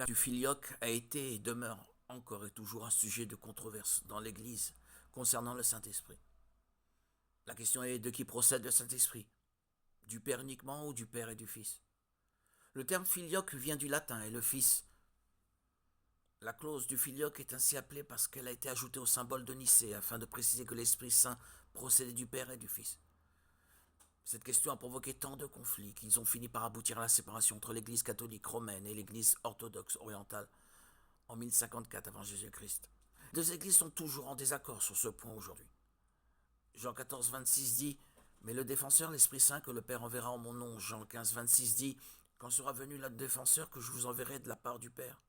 Du filioque a été et demeure encore et toujours un sujet de controverse dans l'Église concernant le Saint-Esprit. La question est de qui procède le Saint-Esprit, du Père uniquement ou du Père et du Fils. Le terme filioque vient du latin et le Fils. La clause du filioque est ainsi appelée parce qu'elle a été ajoutée au symbole de Nicée afin de préciser que l'Esprit Saint procédait du Père et du Fils. Cette question a provoqué tant de conflits qu'ils ont fini par aboutir à la séparation entre l'Église catholique romaine et l'Église orthodoxe orientale en 1054 avant Jésus-Christ. Les deux églises sont toujours en désaccord sur ce point aujourd'hui. Jean 14, 26 dit « Mais le défenseur, l'Esprit Saint, que le Père enverra en mon nom. » Jean 15, 26 dit « Quand sera venu le défenseur que je vous enverrai de la part du Père,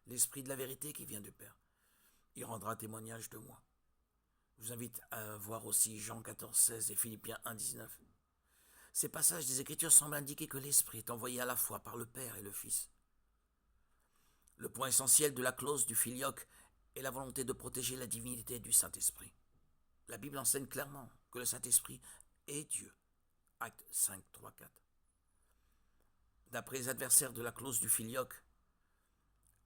l'Esprit de la vérité qui vient du Père. Il rendra témoignage de moi. » Je vous invite à voir aussi Jean 14, 16 et Philippiens 1, 19. Ces passages des Écritures semblent indiquer que l'Esprit est envoyé à la fois par le Père et le Fils. Le point essentiel de la clause du filioque est la volonté de protéger la divinité du Saint-Esprit. La Bible enseigne clairement que le Saint-Esprit est Dieu. Acte 5, 3, 4. D'après les adversaires de la clause du filioque,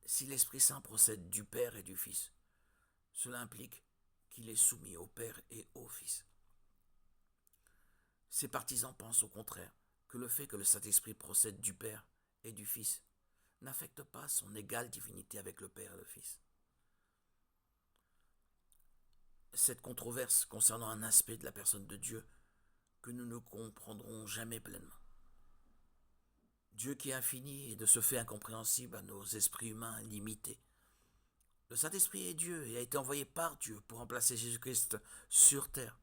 si l'Esprit Saint procède du Père et du Fils, cela implique qu'il est soumis au Père et au Fils. Ses partisans pensent au contraire que le fait que le Saint-Esprit procède du Père et du Fils n'affecte pas son égale divinité avec le Père et le Fils. Cette controverse concernant un aspect de la personne de Dieu que nous ne comprendrons jamais pleinement. Dieu qui est infini et de ce fait incompréhensible à nos esprits humains limités. Le Saint-Esprit est Dieu et a été envoyé par Dieu pour remplacer Jésus-Christ sur terre.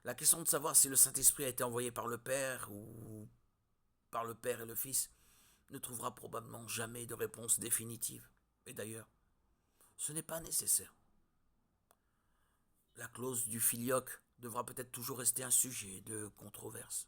La question de savoir si le Saint-Esprit a été envoyé par le Père ou par le Père et le Fils ne trouvera probablement jamais de réponse définitive. Et d'ailleurs, ce n'est pas nécessaire. La clause du filioque devra peut-être toujours rester un sujet de controverse.